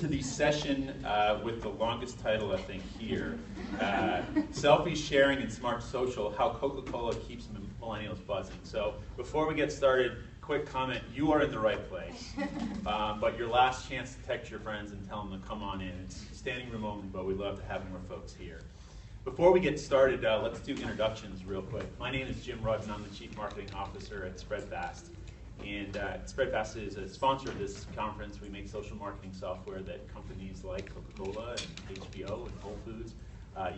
to the session with the longest title, I think, here. Selfie Sharing and Smart Social, How Coca-Cola Keeps Millennials Buzzing. So before we get started, quick comment, you are in the right place. But your last chance to text your friends and tell them to come on in. It's standing room only, but we'd love to have more folks here. Before we get started, let's do introductions real quick. My name is Jim Rudd, and I'm the Chief Marketing Officer at Spreadfast. And Spreadfast is a sponsor of this conference. We make social marketing software that companies like Coca-Cola and HBO and Whole Foods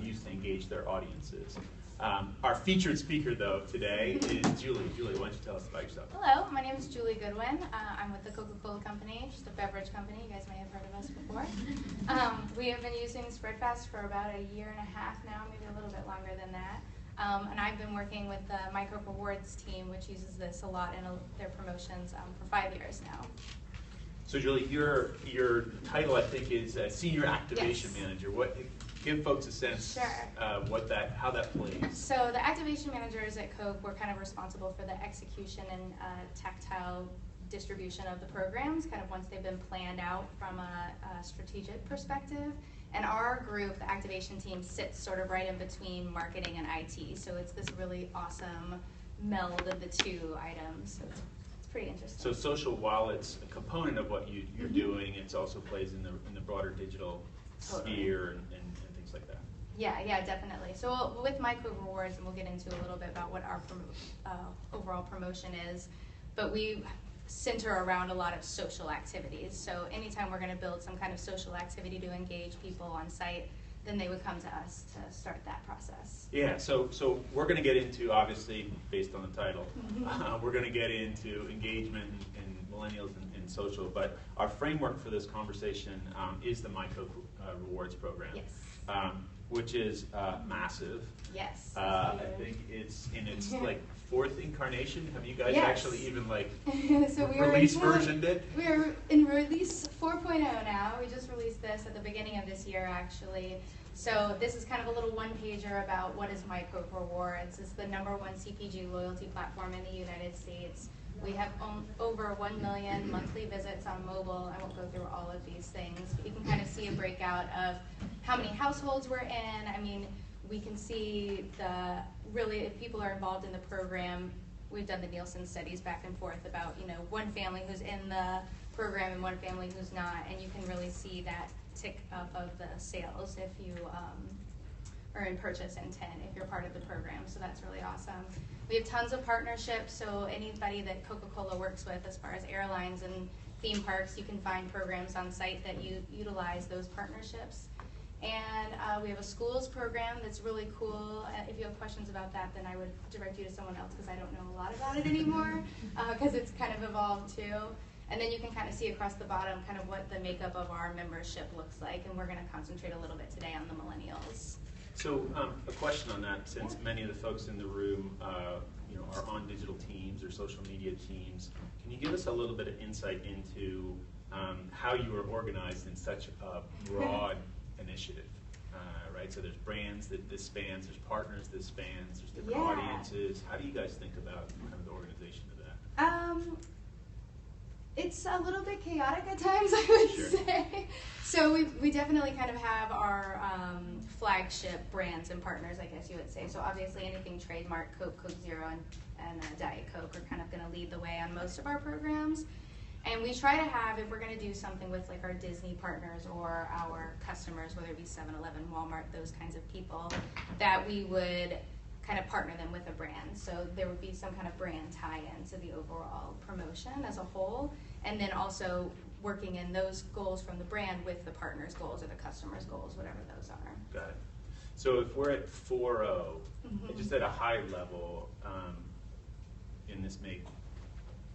use to engage their audiences. Our featured speaker, though, today is Julie. Julie, why don't you tell us about yourself? Hello, my name is Julie Goodwin. I'm with the Coca-Cola Company, just a beverage company. You guys may have heard of us before. We have been using Spreadfast for about a year and a half now, maybe a little bit longer than that. And I've been working with the Micro Rewards team, which uses this a lot in their promotions for 5 years now. So Julie, your title, I think, is Senior Activation Manager. Give folks a sense how that plays. So the activation managers at Coke were kind of responsible for the execution and tactile distribution of the programs, kind of once they've been planned out from a strategic perspective. And our group, the activation team, sits sort of right in between marketing and IT. So it's this really awesome meld of the two items. So it's pretty interesting. So social, while it's a component of what you're doing, it also plays in the broader digital sphere and things like that. Yeah, definitely. So with Micro Rewards, and we'll get into a little bit about what our overall promotion is, but we center around a lot of social activities. So anytime we're going to build some kind of social activity to engage people on site, then they would come to us to start that process. Yeah, so we're going to get into, obviously, based on the title, we're going to get into engagement and millennials and social, but our framework for this conversation is the Micro Rewards program. Yes. Which is massive. Yes. I think it's in its fourth incarnation. Have you guys actually even so versioned it? We're in release 4.0 now. We just released this at the beginning of this year, actually. So this is kind of a little one-pager about what is Micro Rewards. It's the #1 CPG loyalty platform in the United States. We have over 1 million monthly visits on mobile. I won't go through all of these things, but you can kind of see a breakout of how many households we're in. I mean, we can see if people are involved in the program. We've done the Nielsen studies back and forth about, one family who's in the program and one family who's not, and you can really see that tick up of the sales if you are in purchase intent if you're part of the program, so that's really awesome. We have tons of partnerships, so anybody that Coca-Cola works with as far as airlines and theme parks, you can find programs on site that utilize those partnerships. And we have a schools program that's really cool. If you have questions about that, then I would direct you to someone else because I don't know a lot about it anymore because it's kind of evolved too. And then you can kind of see across the bottom kind of what the makeup of our membership looks like, and we're going to concentrate a little bit today on the millennials. So a question on that, since many of the folks in the room are on digital teams or social media teams, can you give us a little bit of insight into how you are organized in such a broad initiative, right? So there's brands that this spans, there's partners this spans, there's different audiences. How do you guys think about kind of the organization of that? It's a little bit chaotic at times, I would say. So we definitely kind of have our flagship brands and partners, I guess you would say. So obviously anything trademark, Coke, Coke Zero, and Diet Coke are kind of going to lead the way on most of our programs. And we try to have, if we're going to do something with like our Disney partners or our customers, whether it be 7-Eleven, Walmart, those kinds of people, that we would kind of partner them with a brand. So there would be some kind of brand tie-in to the overall promotion as a whole, and then also working in those goals from the brand with the partner's goals or the customer's goals, whatever those are. Got it. So if we're at 4.0, just at a high level, and this may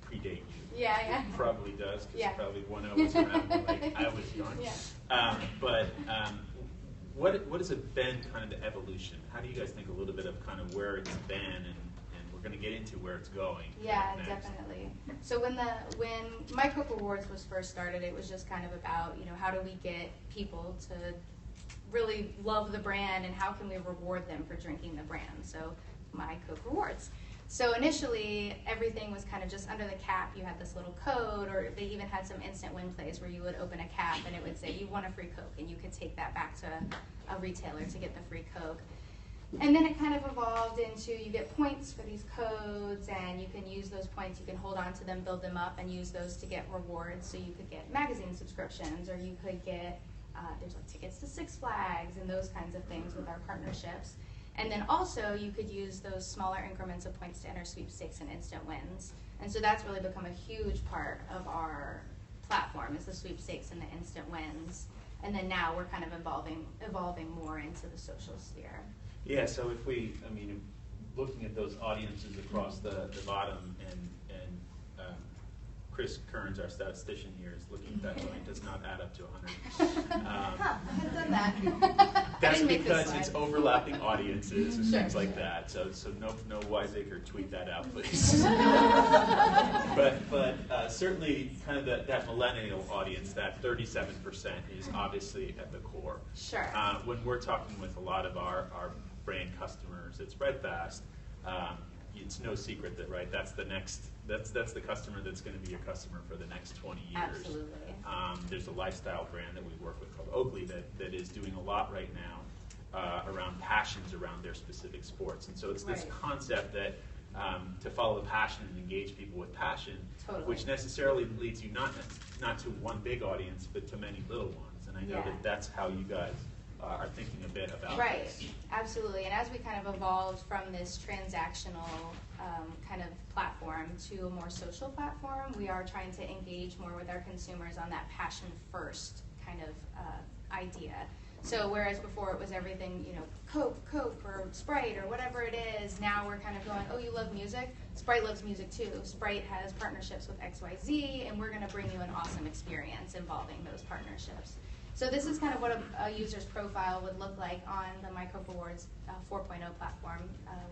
predate you. Yeah. It probably does, because probably 1.0 was around when I was young. Yeah. What has it been, kind of the evolution? How do you guys think a little bit of kind of where it's been, and we're going to get into where it's going? Yeah, definitely. So when Micro Rewards was first started, it was just kind of about, how do we get people to really love the brand, and how can we reward them for drinking the brand? So My Coke Rewards. So initially, everything was kind of just under the cap. You had this little code, or they even had some instant win plays where you would open a cap and it would say, you won a free Coke, and you could take that back to a retailer to get the free Coke. And then it kind of evolved into you get points for these codes, and you can use those points, you can hold on to them, build them up, and use those to get rewards. So you could get magazine subscriptions, or you could get, there's like tickets to Six Flags and those kinds of things with our partnerships. And then also you could use those smaller increments of points to enter sweepstakes and instant wins. And so that's really become a huge part of our platform, is the sweepstakes and the instant wins. And then now we're kind of evolving more into the social sphere. Yeah, so if we, I mean, looking at those audiences across the bottom, and Chris Kearns, our statistician here, is looking at that going, it does not add up to 100. I haven't done that. That's because it's overlapping audiences and Sure. things like that. So no wiseacre tweet that out, please. but certainly kind of that millennial audience, that 37% is obviously at the core. Sure. When we're talking with a lot of our brand customers at Spreadfast, it's no secret that, right, that's the customer that's going to be your customer for the next 20 years. Absolutely. There's a lifestyle brand that we work with called Oakley that is doing a lot right now around passions around their specific sports. And so it's this concept that to follow the passion and engage people with passion, which necessarily leads you not to one big audience, but to many little ones. And I know that that's how you guys are thinking a bit about this. Absolutely. And as we kind of evolved from this transactional kind of platform to a more social platform, we are trying to engage more with our consumers on that passion first kind of idea. So whereas before it was everything, you know, Coke or Sprite or whatever it is, now we're kind of going, oh, you love music? Sprite loves music too. Sprite has partnerships with XYZ, and we're going to bring you an awesome experience involving those partnerships. So this is kind of what a user's profile would look like on the Micro Rewards 4.0 platform,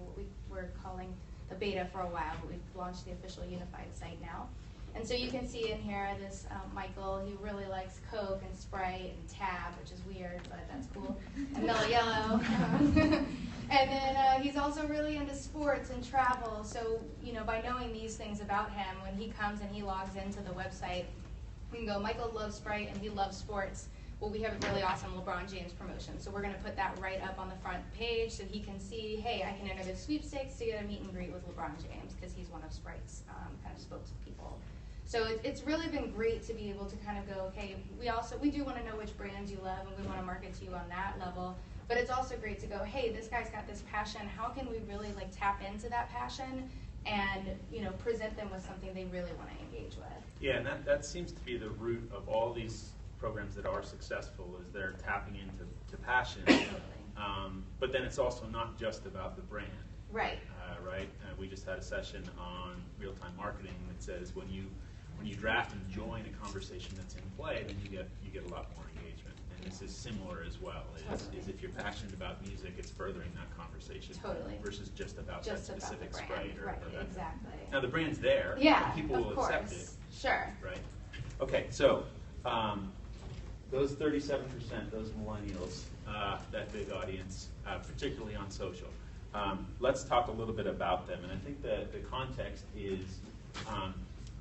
what we were calling the beta for a while, but we've launched the official unified site now. And so you can see in here this Michael, he really likes Coke and Sprite and Tab, which is weird, but that's cool, and Mellow Yellow. And then he's also really into sports and travel. So, you know, by knowing these things about him, when he comes and he logs into the website, we can go, Michael loves Sprite and he loves sports. Well, we have a really awesome LeBron James promotion, so we're going to put that right up on the front page so he can see, hey, I can enter the sweepstakes to get a meet and greet with LeBron James because he's one of Sprite's kind of spokespeople. So it's really been great to be able to kind of go, okay, we do want to know which brands you love, and we want to market to you on that level. But it's also great to go, hey, this guy's got this passion. How can we really like tap into that passion and, you know, present them with something they really want to engage with? Yeah, and that seems to be the root of all these programs that are successful, is they're tapping into passion. But then it's also not just about the brand. Right. We just had a session on real-time marketing that says when you draft and join a conversation that's in play, then you get a lot more engagement. And this is similar as well. Is if you're passionate about music, it's furthering that conversation versus just about that specific Sprite or that. Exactly. Now the brand's there. Yeah, and people will accept it. Sure. Right. Okay. So. Those 37%, those millennials, that big audience, particularly on social. Let's talk a little bit about them. And I think the context is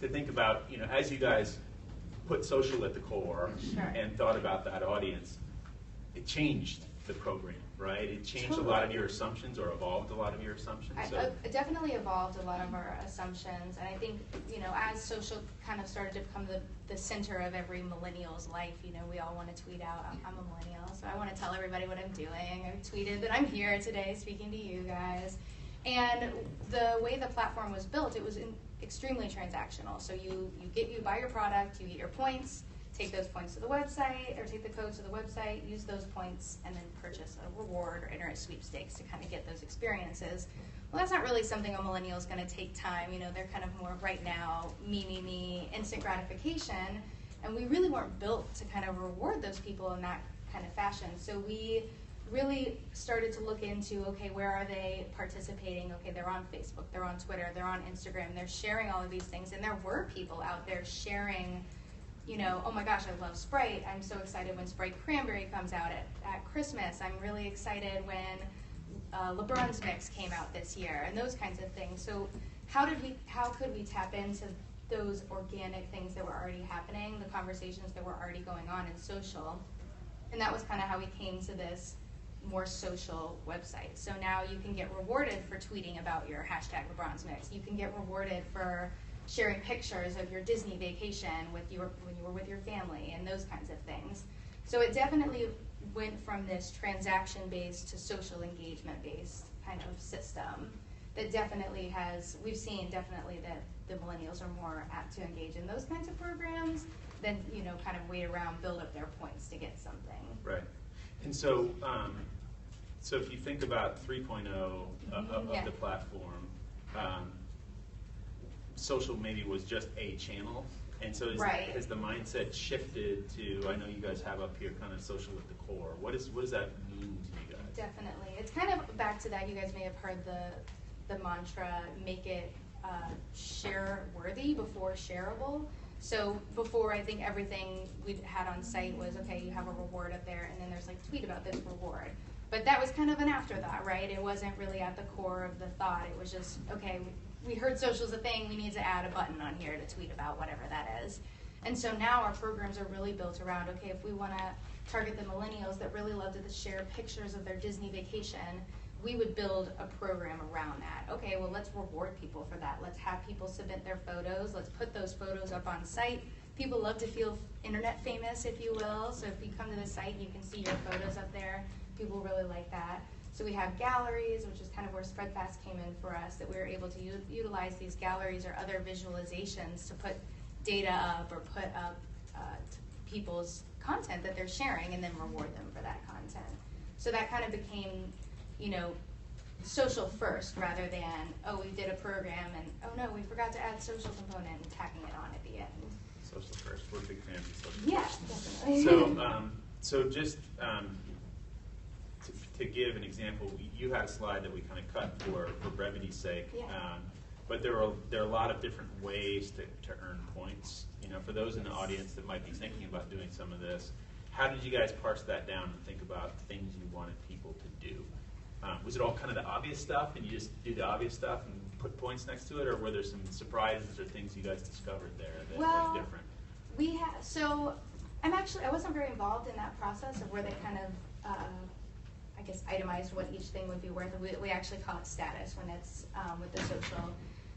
to think about, you know, as you guys put social at the core and thought about that audience, it changed the program, right? It changed a lot of your assumptions, or evolved a lot of your assumptions. It definitely evolved a lot of our assumptions, and I think, you know, as social kind of started to become the center of every millennial's life, you know, we all want to tweet out, I'm a millennial, so I want to tell everybody what I'm doing. I tweeted that I'm here today speaking to you guys. And the way the platform was built, it was extremely transactional. So you buy your product, you get your points, take those points to the website, or take the codes to the website, use those points, and then purchase a reward or enter a sweepstakes to kind of get those experiences. Well, that's not really something a millennial is going to take time. You know, they're kind of more right now, me, instant gratification. And we really weren't built to kind of reward those people in that kind of fashion. So we really started to look into, okay, where are they participating? Okay, they're on Facebook, they're on Twitter, they're on Instagram, they're sharing all of these things. And there were people out there sharing, you know, oh my gosh, I love Sprite. I'm so excited when Sprite Cranberry comes out at Christmas. I'm really excited when LeBron's mix came out this year, and those kinds of things. So how could we tap into those organic things that were already happening, the conversations that were already going on in social? And that was kind of how we came to this more social website. So now you can get rewarded for tweeting about your hashtag LeBron's mix. You can get rewarded for sharing pictures of your Disney vacation when you were with your family and those kinds of things. So it definitely went from this transaction-based to social engagement-based kind of system that definitely we've seen definitely that the millennials are more apt to engage in those kinds of programs than, kind of wait around, build up their points to get something. Right. And so, so if you think about 3.0 of the platform, social maybe was just a channel. And so has the mindset shifted to, I know you guys have up here kind of social at the core. What does that mean to you guys? Definitely. It's kind of back to that. You guys may have heard the mantra, make it share-worthy before shareable. So before, I think everything we had on site was, okay, you have a reward up there, and then there's like, tweet about this reward. But that was kind of an afterthought, right? It wasn't really at the core of the thought. It was just, okay, we heard social's a thing, we need to add a button on here to tweet about whatever that is. And so now our programs are really built around, okay, if we want to target the millennials that really love to share pictures of their Disney vacation, we would build a program around that. Okay, well, let's reward people for that. Let's have people submit their photos. Let's put those photos up on site. People love to feel internet famous, if you will. So if you come to the site and you can see your photos up there, people really like that. So we have galleries, which is kind of where Spreadfast came in for us, that we were able to utilize these galleries or other visualizations to put data up or put up people's content that they're sharing and then reward them for that content. So that kind of became, social first rather than, oh, we did a program and, oh no, we forgot to add social component and tacking it on at the end. Social first. We're big fans of social first. Yeah, definitely. So just to give an example, you had a slide that we kind of cut for brevity's sake, yeah. But there are a lot of different ways to earn points. For those in the audience that might be thinking about doing some of this, how did you guys parse that down and think about things you wanted people to do? Was it all kind of the obvious stuff, and you just do the obvious stuff and put points next to it, or were there some surprises or things you guys discovered there that was different? So I wasn't very involved in that process of where they kind of, itemized what each thing would be worth. We actually call it status when it's with the social.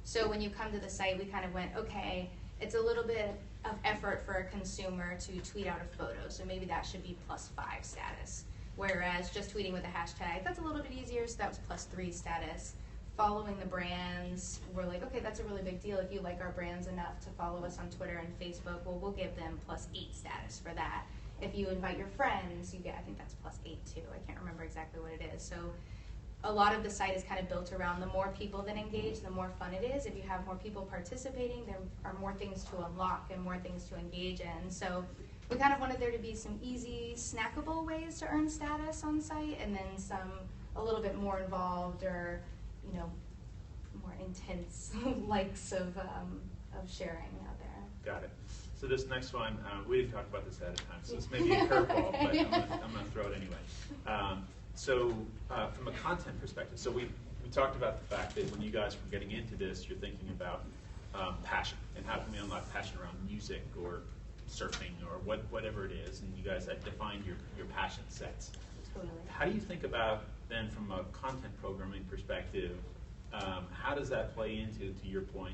So when you come to the site, we kind of went, okay, it's a little bit of effort for a consumer to tweet out a photo, so maybe that should be +5 status. Whereas just tweeting with a hashtag, that's a little bit easier, so that was +3 status. Following the brands, we're like, okay, that's a really big deal. If you like our brands enough to follow us on Twitter and Facebook, well, we'll give them +8 status for that. If you invite your friends, you get, I think that's +8 too. I can't remember exactly what it is. So a lot of the site is kind of built around the more people that engage, the more fun it is. If you have more people participating, there are more things to unlock and more things to engage in. So we kind of wanted there to be some easy, snackable ways to earn status on site, and then some a little bit more involved or, more intense likes of sharing out there. Got it. So this next one, we didn't talk about this ahead of time, so this may be a curveball, but I'm going to throw it anyway. So from a content perspective, so we talked about the fact that when you guys were getting into this, you're thinking about passion, and how can we unlock passion around music or surfing or whatever it is, and you guys had defined your passion sets. Totally. How do you think about then from a content programming perspective, how does that play into, to your point,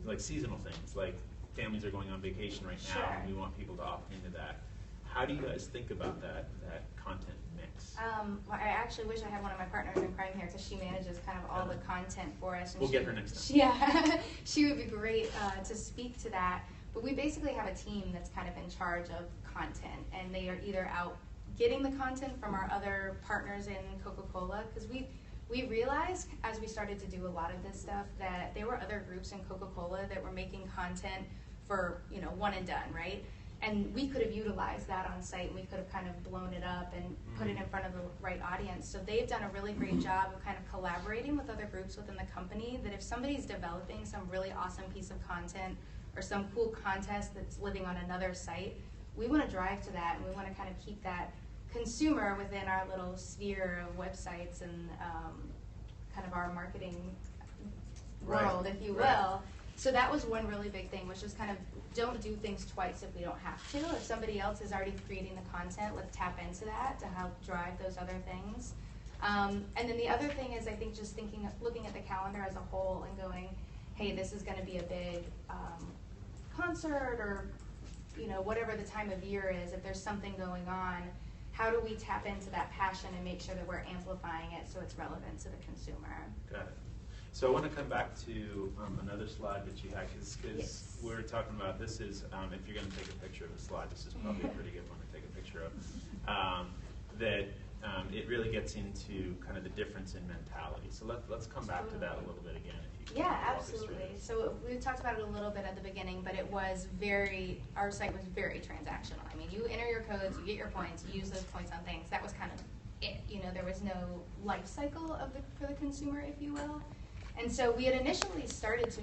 like seasonal things, like families are going on vacation right now, Sure. and we want people to opt into that. How do you guys think about that content mix? Well, I actually wish I had one of my partners in crime here, because she manages kind of all the content for us. And we'll get her next time. Yeah, she would be great to speak to that. But we basically have a team that's kind of in charge of content, and they are either out getting the content from our other partners in Coca-Cola, because we realized as we started to do a lot of this stuff that there were other groups in Coca-Cola that were making content for, one and done, right? And we could have utilized that on site, and we could have kind of blown it up and put it in front of the right audience. So they've done a really great job of kind of collaborating with other groups within the company, that if somebody's developing some really awesome piece of content or some cool contest that's living on another site, we want to drive to that, and we want to kind of keep that consumer within our little sphere of websites and kind of our marketing world, if you will. So that was one really big thing, was just kind of don't do things twice if we don't have to. If somebody else is already creating the content, let's tap into that to help drive those other things. And then the other thing is, I think, just looking at the calendar as a whole and going, hey, this is going to be a big concert, or whatever the time of year is. If there's something going on, how do we tap into that passion and make sure that we're amplifying it so it's relevant to the consumer? Got it. So I want to come back to another slide that you had, because Yes. we're talking about, this is, if you're going to take a picture of a slide, this is probably a pretty good one to take a picture of, it really gets into kind of the difference in mentality. So let's come back to that a little bit again, if you can. Yeah, absolutely. So we talked about it a little bit at the beginning, but our site was very transactional. I mean, you enter your codes, you get your points, you use those points on things. That was kind of it. There was no life cycle for the consumer, if you will. And so we had initially started to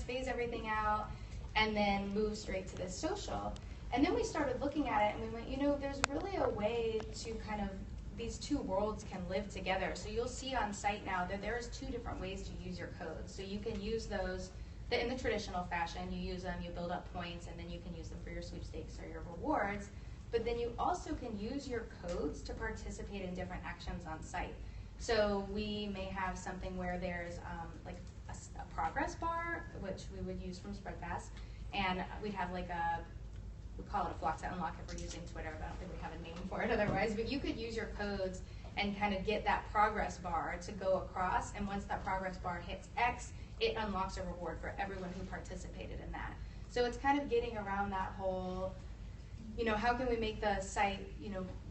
phase everything out, and then move straight to this social. And then we started looking at it, and we went, there's really a way to kind of, these two worlds can live together. So you'll see on site now that there's two different ways to use your codes. So you can use those in the traditional fashion. You use them, you build up points, and then you can use them for your sweepstakes or your rewards. But then you also can use your codes to participate in different actions on site. So we may have something where there's like a progress bar, which we would use from SpreadFast, and we'd have like we call it a flock to unlock if we're using Twitter, but I don't think we have a name for it otherwise. But you could use your codes and kind of get that progress bar to go across, and once that progress bar hits X, it unlocks a reward for everyone who participated in that. So it's kind of getting around that whole, how can we make the site,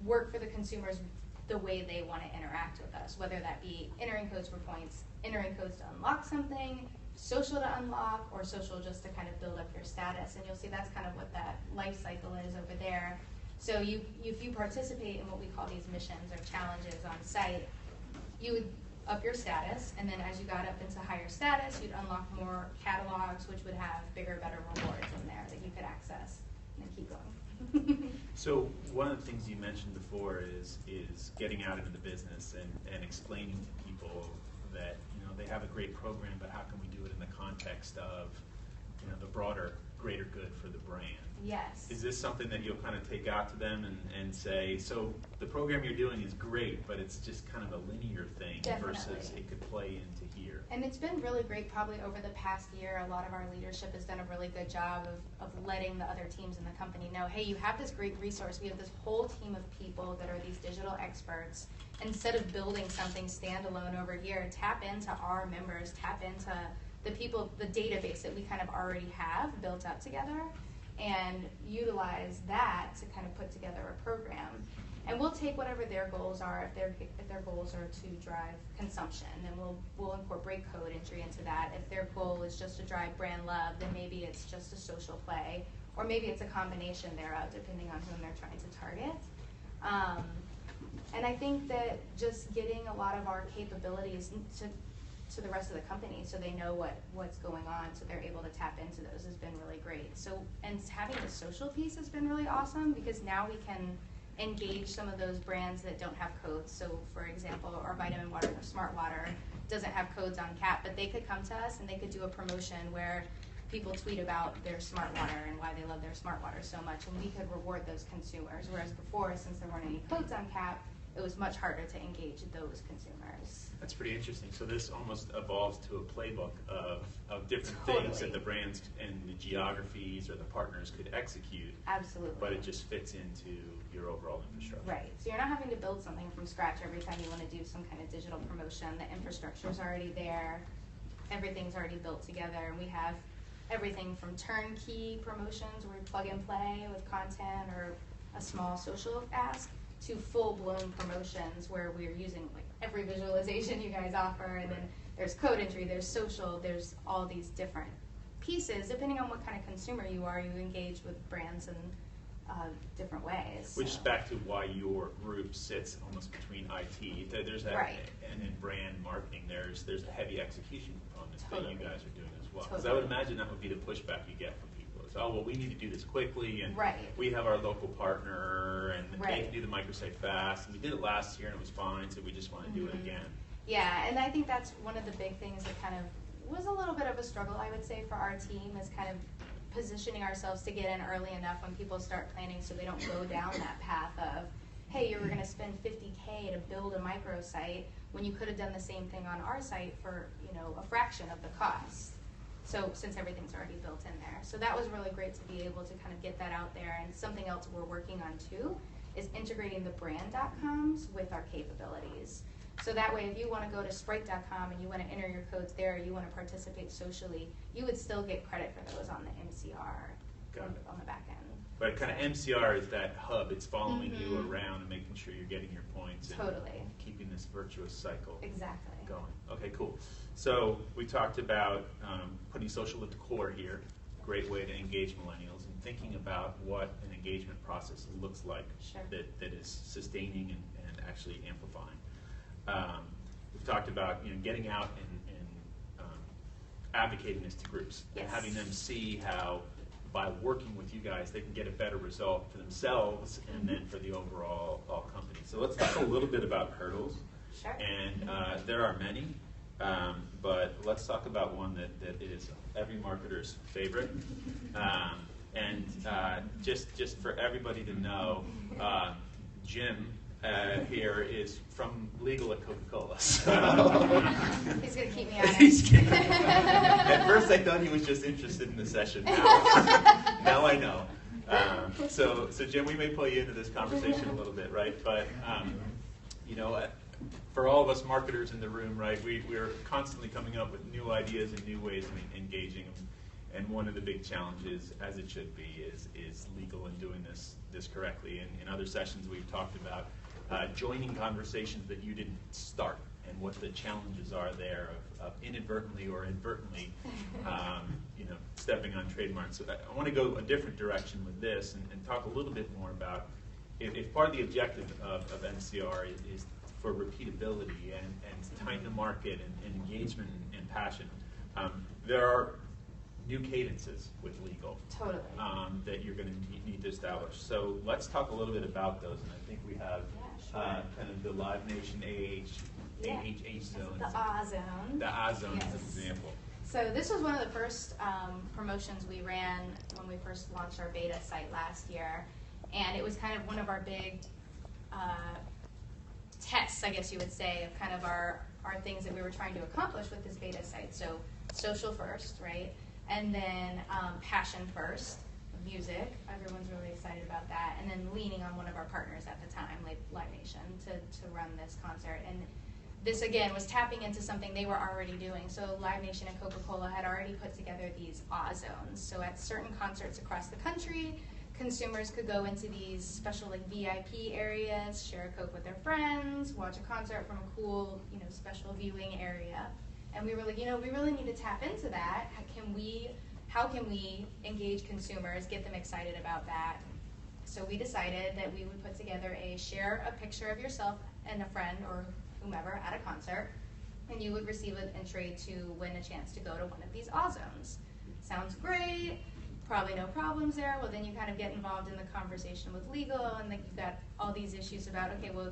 work for the consumers the way they want to interact with us, whether that be entering codes for points, entering codes to unlock something, social to unlock, or social just to kind of build up your status. And you'll see that's kind of what that life cycle is over there. So if you participate in what we call these missions or challenges on site, you would up your status, and then as you got up into higher status, you'd unlock more catalogs, which would have bigger, better rewards in there that you could access, and then keep going. So one of the things you mentioned before is getting out into the business and explaining to people that they have a great program, but how can we do it in the context of the broader, greater good for the brand? Yes. Is this something that you'll kind of take out to them and say, so the program you're doing is great, but it's just kind of a linear thing? Definitely. Versus it could play into here? And it's been really great. Probably over the past year, a lot of our leadership has done a really good job of letting the other teams in the company know, hey, you have this great resource. We have this whole team of people that are these digital experts. Instead of building something standalone over here, tap into our members, tap into the people, the database that we kind of already have built up together, and utilize that to kind of put together a program. And we'll take whatever their goals are. If their goals are to drive consumption, then we'll incorporate code entry into that. If their goal is just to drive brand love, then maybe it's just a social play, or maybe it's a combination thereof, depending on whom they're trying to target. And I think that just getting a lot of our capabilities to the rest of the company, so they know what's going on, so they're able to tap into those, has been really great. So, and having the social piece has been really awesome, because now we can engage some of those brands that don't have codes. So for example, our vitamin water, or Smart Water, doesn't have codes on cap, but they could come to us and they could do a promotion where people tweet about their Smart Water and why they love their Smart Water so much, and we could reward those consumers. Whereas before, since there weren't any codes on cap, it was much harder to engage those consumers. That's pretty interesting. So this almost evolves to a playbook of different Totally. things that the brands and the geographies or the partners could execute. Absolutely. But it just fits into your overall infrastructure. Right. So you're not having to build something from scratch every time you want to do some kind of digital promotion. The infrastructure's already there. Everything's already built together. And we have everything from turnkey promotions where we plug and play with content or a small social ask, to full-blown promotions where we're using like every visualization you guys offer, and then there's code entry, there's social, there's all these different pieces. Depending on what kind of consumer you are, you engage with brands in different ways. Which is back to why your group sits almost between IT. There's that, right. And in brand marketing, there's a heavy execution component that you guys are doing as well. Because Totally. I would imagine that would be the pushback you get from people as So, oh, well, we need to do this quickly, and Right. we have our local partner, and they Right. can do the microsite fast, and we did it last year, and it was fine, so we just want to do it again. Yeah, and I think that's one of the big things that kind of was a little bit of a struggle, I would say, for our team, is kind of positioning ourselves to get in early enough when people start planning so they don't go down that path of, hey, you were going to spend $50K to build a microsite when you could have done the same thing on our site for, a fraction of the cost. So since everything's already built in there. So that was really great to be able to kind of get that out there. And something else we're working on too is integrating the brand.coms with our capabilities. So that way, if you want to go to Sprite.com and you want to enter your codes there, you want to participate socially, you would still get credit for those on the MCR on the back end. But kind of MCR is that hub. It's following you around and making sure you're getting your points. And keeping this virtuous cycle going. Okay, cool. So we talked about putting social at the core here. Great way to engage millennials, and thinking about what an engagement process looks like that is sustaining and actually amplifying. We've talked about getting out and advocating this to groups and having them see how by working with you guys they can get a better result for themselves and then for the overall company. So let's talk a little bit about hurdles. Sure. And there are many, but let's talk about one that is every marketer's favorite. And just for everybody to know, Jim here is from legal at Coca-Cola. So he's going to keep me honest. At first I thought he was just interested in the session. Now I know. So Jim, we may pull you into this conversation a little bit, right? But for all of us marketers in the room, right, we're constantly coming up with new ideas and new ways of engaging. And one of the big challenges, as it should be, is legal and doing this correctly. And in other sessions, we've talked about joining conversations that you didn't start, and what the challenges are there of inadvertently or advertently, stepping on trademarks. So I want to go a different direction with this and talk a little bit more about if part of the objective of MCR is for repeatability and time to market and engagement and passion. There are new cadences with legal that you're going to need to establish. So let's talk a little bit about those. And I think we have kind of the Live Nation AHH zone. The A zone. The A zone is an example. So this was one of the first promotions we ran when we first launched our beta site last year. And it was kind of one of our big tests, I guess you would say, of kind of our things that we were trying to accomplish with this beta site. So social first, right? And then passion first, music. Everyone's really excited about that. And then leaning on one of our partners at the time, like Live Nation, to run this concert. And this, again, was tapping into something they were already doing. So Live Nation and Coca-Cola had already put together these A zones. So at certain concerts across the country, consumers could go into these special VIP areas, share a Coke with their friends, watch a concert from a cool, special viewing area. And we were like, we really need to tap into that. How can we engage consumers, get them excited about that? So we decided that we would put together share a picture of yourself and a friend or whomever at a concert, and you would receive an entry to win a chance to go to one of these A zones. Sounds great. Probably no problems there. Well, then you kind of get involved in the conversation with legal, and then you've got all these issues about, okay, well,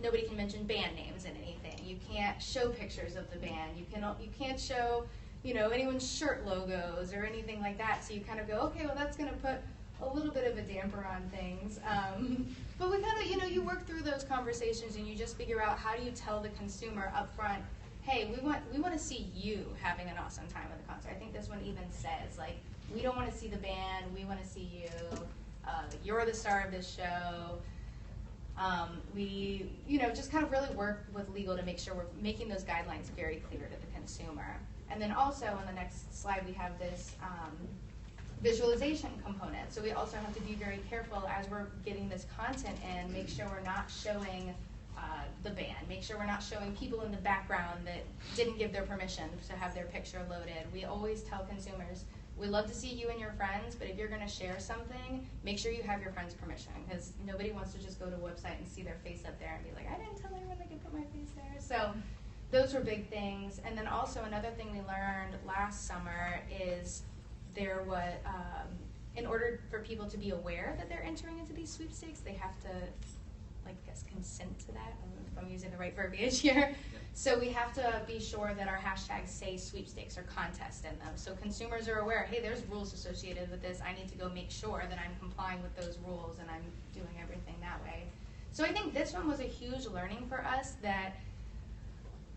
nobody can mention band names in anything. You can't show pictures of the band. You can't show, anyone's shirt logos or anything like that. So you kind of go, okay, well, that's going to put a little bit of a damper on things. But we kind of, you work through those conversations and you just figure out how do you tell the consumer up front, hey, we want to see you having an awesome time at the concert. I think this one even says, like, we don't want to see the band, we want to see you. You're the star of this show. We, just kind of really work with legal to make sure we're making those guidelines very clear to the consumer. And then also on the next slide, we have this visualization component. So we also have to be very careful as we're getting this content in, make sure we're not showing the band, make sure we're not showing people in the background that didn't give their permission to have their picture loaded. We always tell consumers, we love to see you and your friends, but if you're going to share something, make sure you have your friend's permission, because nobody wants to just go to a website and see their face up there and be like, I didn't tell anyone they could put my face there. So those were big things. And then also another thing we learned last summer is there was, in order for people to be aware that they're entering into these sweepstakes, they have to, like, I guess, consent to that. I don't know if I'm using the right verbiage here. So we have to be sure that our hashtags say sweepstakes or contest in them. So consumers are aware, hey, there's rules associated with this. I need to go make sure that I'm complying with those rules and I'm doing everything that way. So I think this one was a huge learning for us, that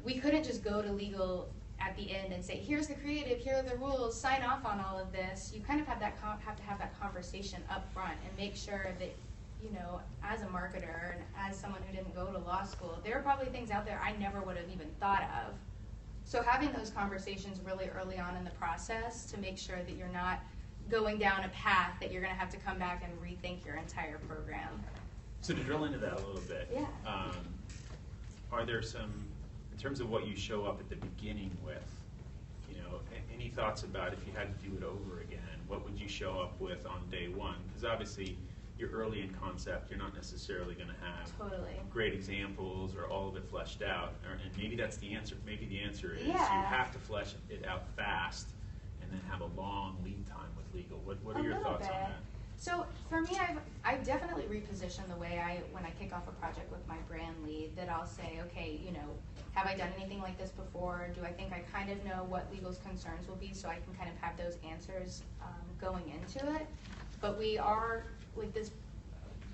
we couldn't just go to legal at the end and say, here's the creative, here are the rules, sign off on all of this. You kind of have to have that conversation up front and make sure that, you know, as a marketer and as someone who didn't go to law school, there are probably things out there I never would have even thought of. So having those conversations really early on in the process to make sure that you're not going down a path that you're going to have to come back and rethink your entire program. So to drill into that a little bit, Yeah. Are there some, in terms of what you show up at the beginning with, you know, any thoughts about if you had to do it over again, what would you show up with on day one? Because obviously you're early in concept, you're not necessarily going to have great examples or all of it fleshed out, and maybe that's the answer. Maybe the answer is you have to flesh it out fast and then have a long lead time with legal. What are your thoughts on that? So for me, I've definitely repositioned the way when I kick off a project with my brand lead, that I'll say, okay, you know, have I done anything like this before? Do I think I kind of know what legal's concerns will be, so I can kind of have those answers going into it? But we are, like this,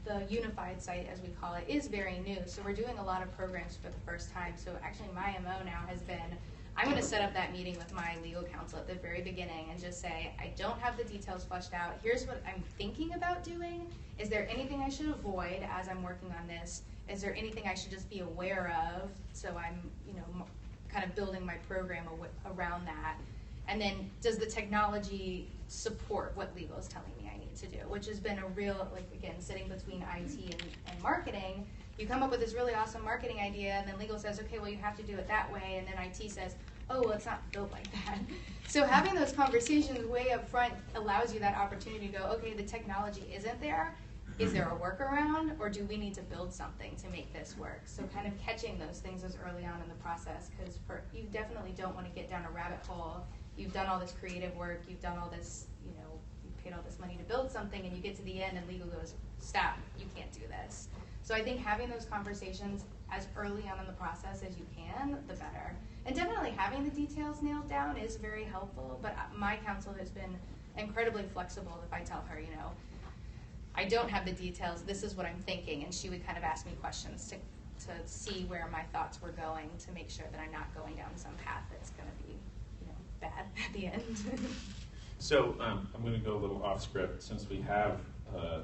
the unified site, as we call it, is very new. So we're doing a lot of programs for the first time. So actually my MO now has been, I'm going to set up that meeting with my legal counsel at the very beginning and just say, I don't have the details fleshed out. Here's what I'm thinking about doing. Is there anything I should avoid as I'm working on this? Is there anything I should just be aware of? So I'm, you know, kind of building my program around that. And then does the technology support what legal is telling me I need to do? Which has been a real, like, again, sitting between IT and marketing. You come up with this really awesome marketing idea, and then legal says, okay, well, you have to do it that way, and then IT says, oh, well, it's not built like that. So having those conversations way up front allows you that opportunity to go, okay, the technology isn't there. Is there a workaround, or do we need to build something to make this work? So kind of catching those things as early on in the process, because you definitely don't want to get down a rabbit hole. You've done all this creative work, you've done all this, you know, you've paid all this money to build something, and you get to the end and legal goes, stop, you can't do this. So I think having those conversations as early on in the process as you can, the better. And definitely having the details nailed down is very helpful, but my counsel has been incredibly flexible. If I tell her, you know, I don't have the details, this is what I'm thinking, and she would kind of ask me questions to see where my thoughts were going, to make sure that I'm not going down some path that's going to be, you know, bad at the end. So I'm going to go a little off script, since we have a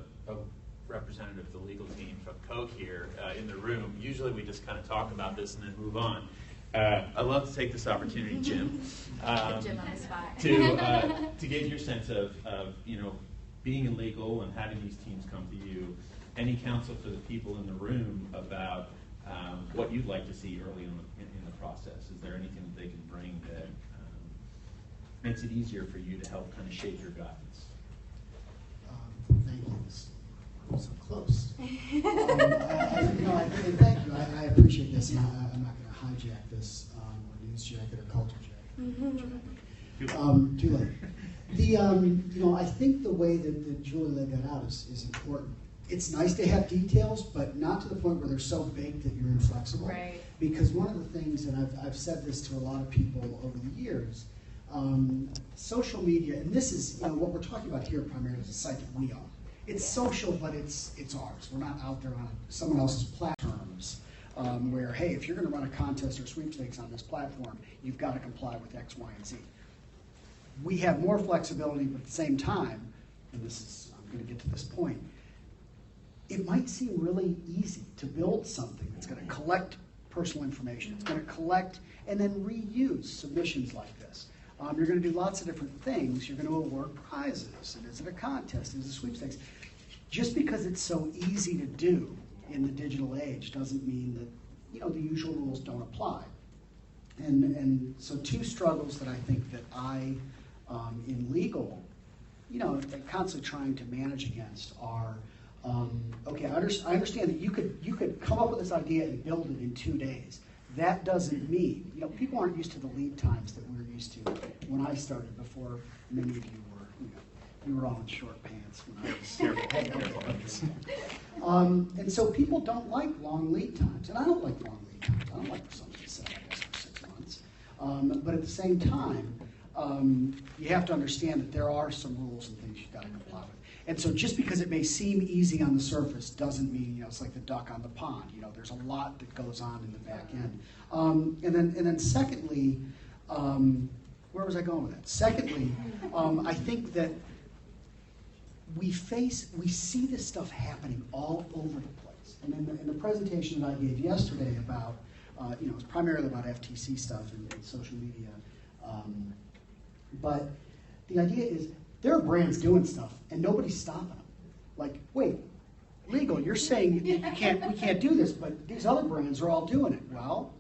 representative of the legal team from Coke here in the room. Usually we just kind of talk about this and then move on. I'd love to take this opportunity, Jim, Jim on the spot. to get your sense of you know, being in legal and having these teams come to you. Any counsel for the people in the room about what you'd like to see early in the process? Is there anything that they can bring that makes it easier for you to help kind of shape your guidance? Thank you. I'm so close. I really thank you. I appreciate this, and I'm not going to hijack this or news jacket or culture jacket. Too late. I think the way that Julie laid that out is important. It's nice to have details, but not to the point where they're so big that you're inflexible. Right. Because one of the things, and I've said this to a lot of people over the years, social media, and this is what we're talking about here primarily is a site that we own. It's social, but it's ours. We're not out there on someone else's platforms where, hey, if you're going to run a contest or sweepstakes on this platform, you've got to comply with X, Y, and Z. We have more flexibility, but at the same time, and I'm going to get to this point, it might seem really easy to build something that's going to collect personal information. It's going to collect and then reuse submissions like this. You're going to do lots of different things. You're going to award prizes. And is it a contest? Is it a sweepstakes? Just because it's so easy to do in the digital age doesn't mean that the usual rules don't apply. And so two struggles that I think that I, in legal, constantly trying to manage against are, okay, I understand that you could come up with this idea and build it in 2 days. That doesn't mean, people aren't used to the lead times that we're used to when I started, before many of you We were all in short pants when I was and so people don't like long lead times, and I don't like long lead times. I don't like for something to sit, I guess, for 6 months. But at the same time, you have to understand that there are some rules and things you've got to comply with. And so just because it may seem easy on the surface doesn't mean, it's like the duck on the pond. There's a lot that goes on in the back end. And then secondly, where was I going with that? Secondly, I think that we see this stuff happening all over the place. And in the presentation that I gave yesterday about, it was primarily about FTC stuff and social media. But the idea is there are brands doing stuff and nobody's stopping them. Like, wait, legal, you're saying we can't do this, but these other brands are all doing it. Well,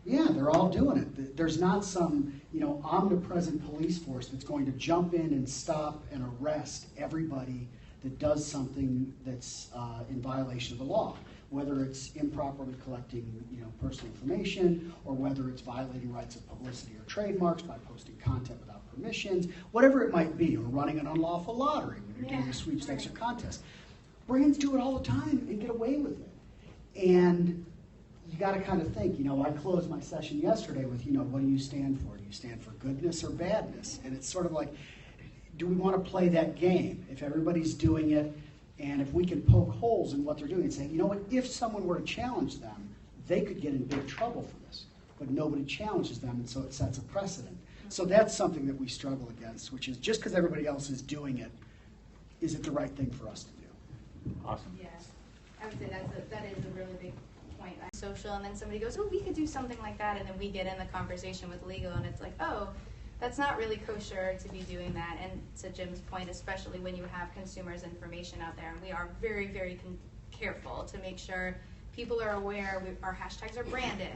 yeah, they're all doing it. There's not some, omnipresent police force that's going to jump in and stop and arrest everybody that does something that's in violation of the law, whether it's improperly collecting, personal information, or whether it's violating rights of publicity or trademarks by posting content without permissions, whatever it might be, or running an unlawful lottery when you're doing a sweepstakes or contest. Brands do it all the time and get away with it. And you got to kind of think, I closed my session yesterday with, what do you stand for? Do you stand for goodness or badness? And it's sort of like, do we want to play that game? If everybody's doing it, and if we can poke holes in what they're doing and say, if someone were to challenge them, they could get in big trouble for this. But nobody challenges them, and so it sets a precedent. So that's something that we struggle against, which is just because everybody else is doing it, is it the right thing for us to do? Awesome. Yeah, I would say that is a really big point. Social, and then somebody goes, oh, we could do something like that, and then we get in the conversation with legal, and it's like, oh, that's not really kosher to be doing that. And to Jim's point, especially when you have consumers' information out there, and we are very, very careful to make sure people are aware our hashtags are branded.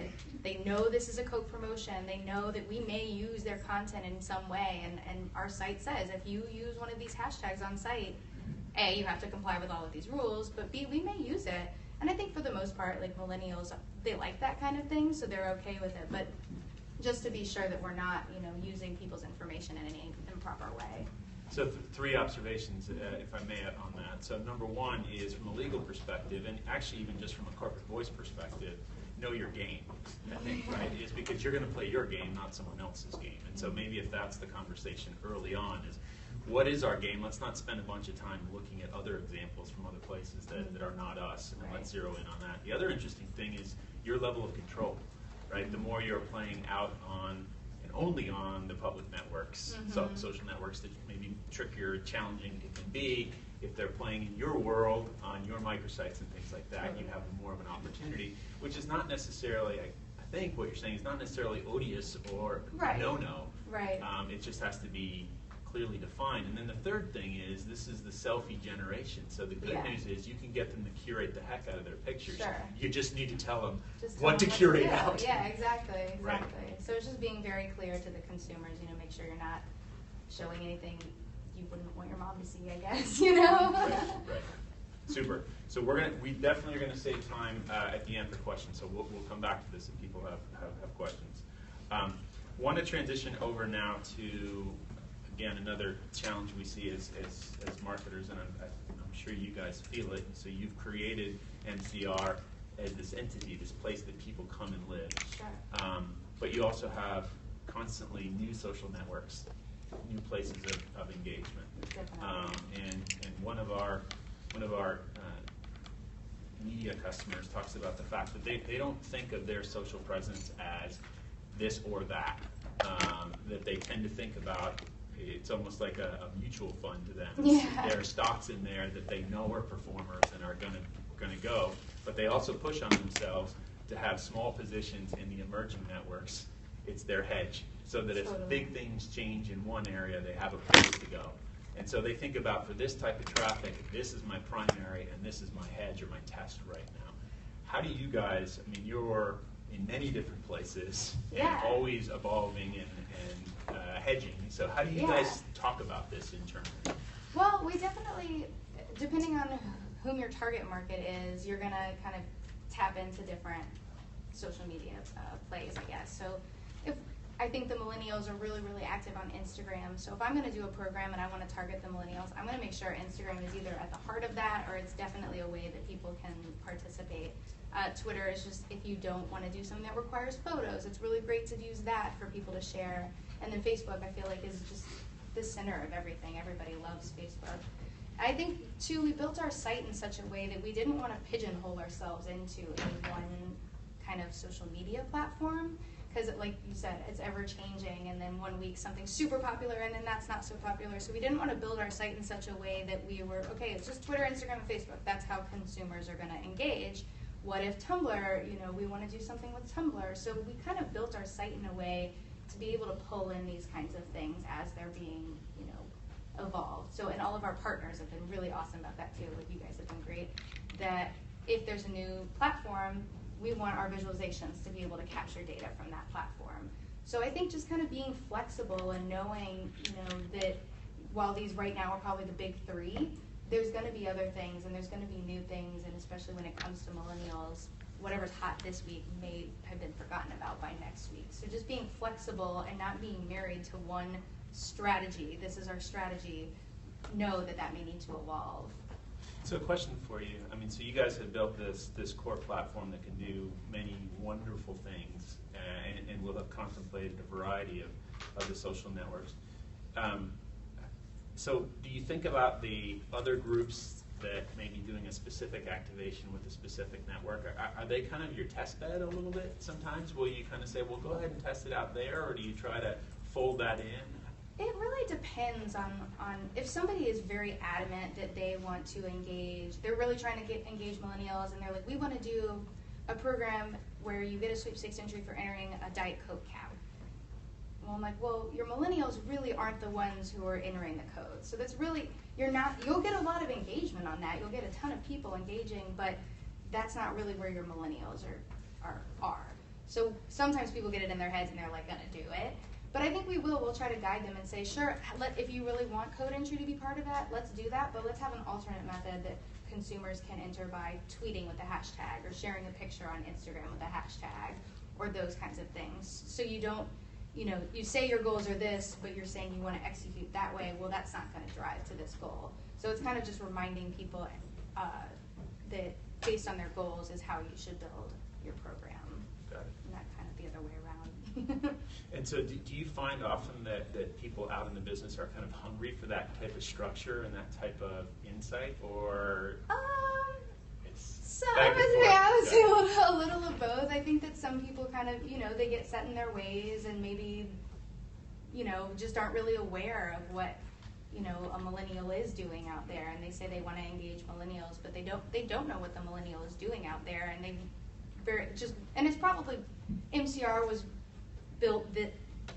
They know this is a Coke promotion. They know that we may use their content in some way, and our site says if you use one of these hashtags on site, A, you have to comply with all of these rules, but B, we may use it. And I think for the most part, like millennials, they like that kind of thing, so they're okay with it. But just to be sure that we're not, using people's information in any improper way. So 3 observations, if I may, on that. So number 1 is from a legal perspective, and actually even just from a corporate voice perspective, know your game, I think, right? Is because you're going to play your game, not someone else's game. And so maybe if that's the conversation early on is, what is our game? Let's not spend a bunch of time looking at other examples from other places that are not us, and let's zero in on that. The other interesting thing is your level of control, right? The more you're playing out on and only on the public networks, so social networks that maybe trickier, challenging it can be, if they're playing in your world, on your microsites and things like that, you have more of an opportunity, which is not necessarily, I think what you're saying is not necessarily odious or no-no. Right. It just has to be clearly defined. And then the third thing is, this is the selfie generation. So the good news is you can get them to curate the heck out of their pictures. Sure. You just need to tell them Just what to curate out. Yeah, exactly. Right. So it's just being very clear to the consumers, make sure you're not showing anything you wouldn't want your mom to see, I guess, Right. Super. So we definitely are gonna save time at the end for questions. So we'll come back to this if people have questions. Want to transition over now to, again, another challenge we see as marketers, and I'm sure you guys feel it. So you've created MCR as this entity, this place that people come and live. Sure. But you also have constantly new social networks, new places of engagement. And one of our media customers talks about the fact that they don't think of their social presence as this or that. That they tend to think about, it's almost like a mutual fund to them. Yeah. There are stocks in there that they know are performers and are going to go, but they also push on themselves to have small positions in the emerging networks. It's their hedge, so that if big things change in one area, they have a place to go. And so they think about, for this type of traffic, this is my primary and this is my hedge or my test right now. How do you guys, you're in many different places and always evolving and hedging. So how do you guys talk about this internally? Well, we definitely, depending on whom your target market is, you're going to kind of tap into different social media plays, I guess. So if I think the millennials are really, really active on Instagram. So if I'm going to do a program and I want to target the millennials, I'm going to make sure Instagram is either at the heart of that or it's definitely a way that people can participate. Twitter is just, if you don't want to do something that requires photos, it's really great to use that for people to share. And then Facebook, I feel like, is just the center of everything. Everybody loves Facebook. I think, too, we built our site in such a way that we didn't want to pigeonhole ourselves into a one kind of social media platform. Because, like you said, it's ever changing, and then one week something's super popular, and then that's not so popular. So we didn't want to build our site in such a way that we were, okay, it's just Twitter, Instagram, and Facebook. That's how consumers are going to engage. What if Tumblr, we want to do something with Tumblr? So we kind of built our site in a way to be able to pull in these kinds of things as they're being, evolved. So, and all of our partners have been really awesome about that too. Like, you guys have been great. That if there's a new platform, we want our visualizations to be able to capture data from that platform. So I think just kind of being flexible and knowing, that while these right now are probably the big three, there's going to be other things and there's going to be new things, and especially when it comes to millennials, whatever's hot this week may have been forgotten about by next week. So just being flexible and not being married to one strategy. This is our strategy. Know that may need to evolve. So a question for you. So you guys have built this core platform that can do many wonderful things, and will have contemplated a variety of the social networks. So do you think about the other groups that may be doing a specific activation with a specific network? Are they kind of your test bed a little bit sometimes? Will you kind of say, well, go ahead and test it out there, or do you try to fold that in? It really depends on if somebody is very adamant that they want to engage, they're really trying to engage millennials, and they're like, we want to do a program where you get a sweepstakes entry for entering a Diet Coke cap. Well, I'm like, well, your millennials really aren't the ones who are entering the code. So that's really, you'll get a lot of engagement on that. You'll get a ton of people engaging, but that's not really where your millennials are. So sometimes people get it in their heads and they're like, gonna do it. But I think we'll try to guide them and say, sure, if you really want code entry to be part of that, let's do that, but let's have an alternate method that consumers can enter by tweeting with a hashtag or sharing a picture on Instagram with a hashtag or those kinds of things. So you don't, you say your goals are this, but you're saying you want to execute that way. Well, that's not going to drive to this goal. So it's kind of just reminding people that based on their goals is how you should build your program. Got it. And not kind of the other way around. And so do you find often that people out in the business are kind of hungry for that type of structure and that type of insight, or it's So back and I would forth? say a little of both. I think that some people kind of, they get set in their ways and maybe, just aren't really aware of what, a millennial is doing out there, and they say they want to engage millennials, but they don't know what the millennial is doing out there, and and it's probably, MCR was built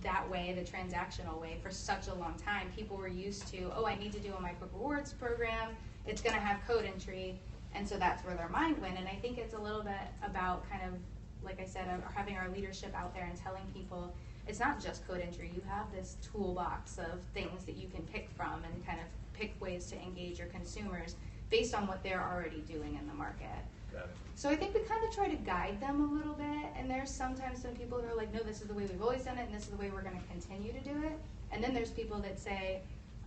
that way, the transactional way, for such a long time. People were used to, I need to do a micro rewards program, it's going to have code entry, and so that's where their mind went. And I think it's a little bit about kind of, like I said, having our leadership out there and telling people it's not just code entry. You have this toolbox of things that you can pick from and kind of pick ways to engage your consumers based on what they're already doing in the market. Got it. So I think we kind of try to guide them a little bit, and there's sometimes some people who are like, no, this is the way we've always done it, and this is the way we're going to continue to do it. And then there's people that say,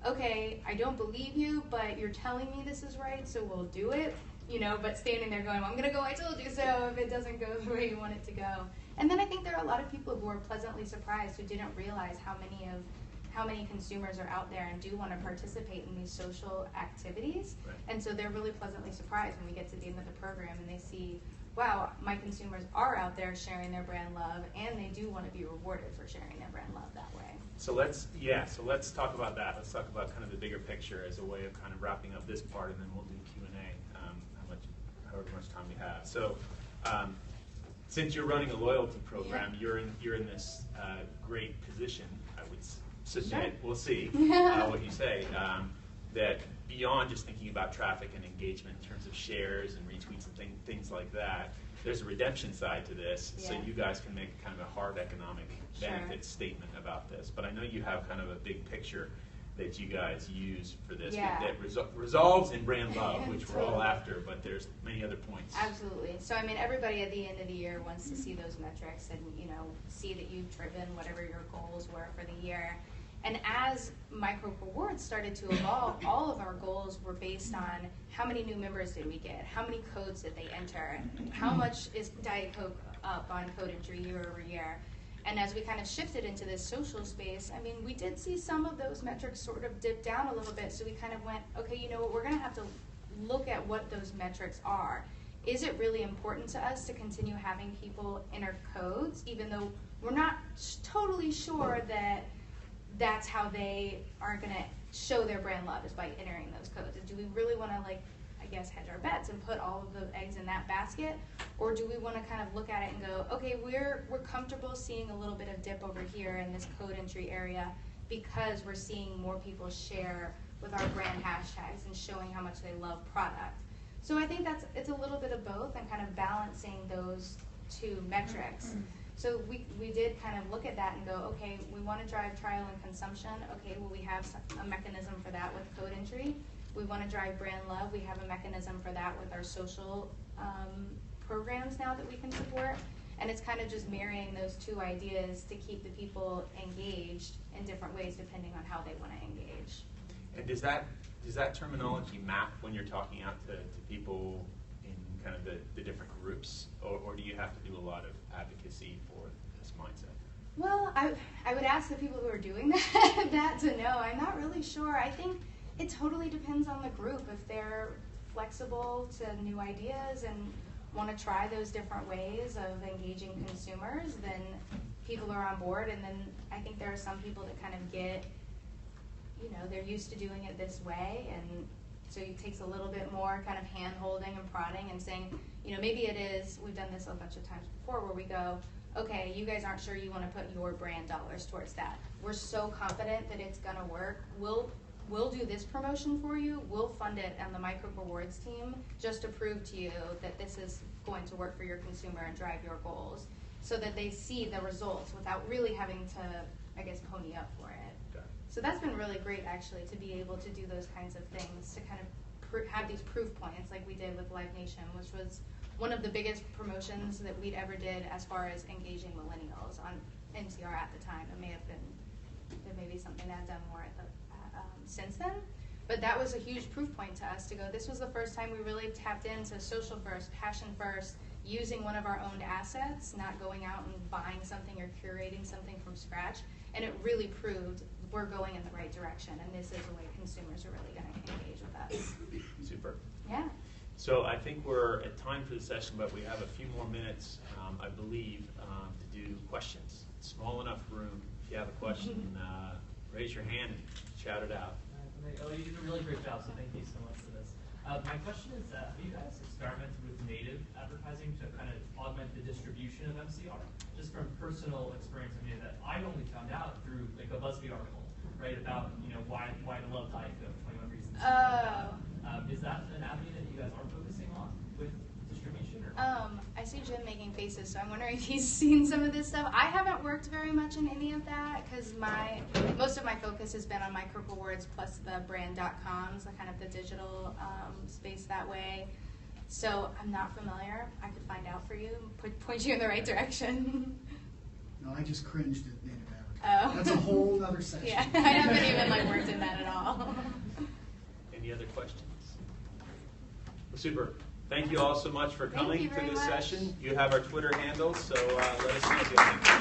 okay, I don't believe you, but you're telling me this is right, so we'll do it. But standing there going, well, I'm going to go, I told you so, if it doesn't go the way you want it to go. And then I think there are a lot of people who are pleasantly surprised who didn't realize how many consumers are out there and do want to participate in these social activities. Right. And so they're really pleasantly surprised when we get to the end of the program and they see, wow, my consumers are out there sharing their brand love, and they do want to be rewarded for sharing their brand love that way. So let's talk about that. Let's talk about kind of the bigger picture as a way of kind of wrapping up this part, and then we'll do Q&A, however much time we have. So since you're running a loyalty program, you're in this great position, I would submit. Sure. We'll see what you say. That beyond just thinking about traffic and engagement in terms of shares and retweets and things like that, there's a redemption side to this, so you guys can make kind of a hard economic benefit statement about this. But I know you have kind of a big picture that you guys use for this Yeah. that resolves in brand love, which we're all after, but there's many other points. Absolutely. So I mean, everybody at the end of the year wants to see those metrics and, you know, see that you've driven whatever your goals were for the year. And as micro rewards started to evolve, all of our goals were based on how many new members did we get, how many codes did they enter, how much is Diet Coke up on code entry year over year. And as we kind of shifted into this social space, I mean, we did see some of those metrics sort of dip down a little bit, so we kind of went, okay, you know what, we're going to have to look at what those metrics are. Is it really important to us to continue having people enter codes, even though we're not totally sure that that's how they are going to show their brand love, is by entering those codes? Do we really want to, like, I guess, hedge our bets and put all of the eggs in that basket? Or do we want to kind of look at it and go, okay, we're comfortable seeing a little bit of dip over here in this code entry area because we're seeing more people share with our brand hashtags and showing how much they love product. So I think it's a little bit of both and kind of balancing those two metrics. So we did kind of look at that and go, okay, we want to drive trial and consumption. Okay, well, we have a mechanism for that with code entry. We want to drive brand love. We have a mechanism for that with our social programs now that we can support. And it's kind of just marrying those two ideas to keep the people engaged in different ways depending on how they want to engage. And does that terminology map when you're talking out to people in kind of the different groups, or do you have to do a lot of advocacy for this mindset? Well, I would ask the people who are doing that to know. I'm not really sure. I think it totally depends on the group. If they're flexible to new ideas and want to try those different ways of engaging consumers, then people are on board. And then I think there are some people that kind of get, you know, they're used to doing it this way, and so it takes a little bit more kind of hand-holding and prodding and saying, you know, maybe it is, we've done this a bunch of times before where we go, okay, you guys aren't sure you want to put your brand dollars towards that. We're so confident that it's going to work. We'll do this promotion for you. We'll fund it on the micro rewards team just to prove to you that this is going to work for your consumer and drive your goals, so that they see the results without really having to, I guess, pony up for it. So that's been really great, actually, to be able to do those kinds of things, to kind of have these proof points like we did with Live Nation, which was one of the biggest promotions that we'd ever did as far as engaging millennials on NCR at the time. It may have been, there may be something that I've done more at the, since then, but that was a huge proof point to us to go, this was the first time we really tapped into social first, passion first, using one of our own assets, not going out and buying something or curating something from scratch, and it really proved we're going in the right direction, and this is the way consumers are really going to engage with us. Super. Yeah. So I think we're at time for the session, but we have a few more minutes, I believe, to do questions. Small enough room. If you have a question, raise your hand and shout it out. You did a really great job, so thank you so much for this. My question is, have you guys experimented with native advertising to kind of augment the distribution of MCR? Just from personal experience, I mean, that I only found out through like a BuzzFeed article, right, about, you know, why to love Diet Coke, 21 reasons. Is that an avenue that you guys are focusing on with distribution? Or? I see Jim making faces, so I'm wondering if he's seen some of this stuff. I haven't worked very much in any of that because most of my focus has been on micro rewards plus the brand.coms, the kind of the digital space that way. So I'm not familiar. I could find out for you, point you in the right direction. No, I just cringed at native advertising. Oh. That's a whole other section. Yeah, I haven't even worked in that at all. Any other questions? Well, super. Thank you all so much for coming to this session. You have our Twitter handles, so let us know if you have any questions.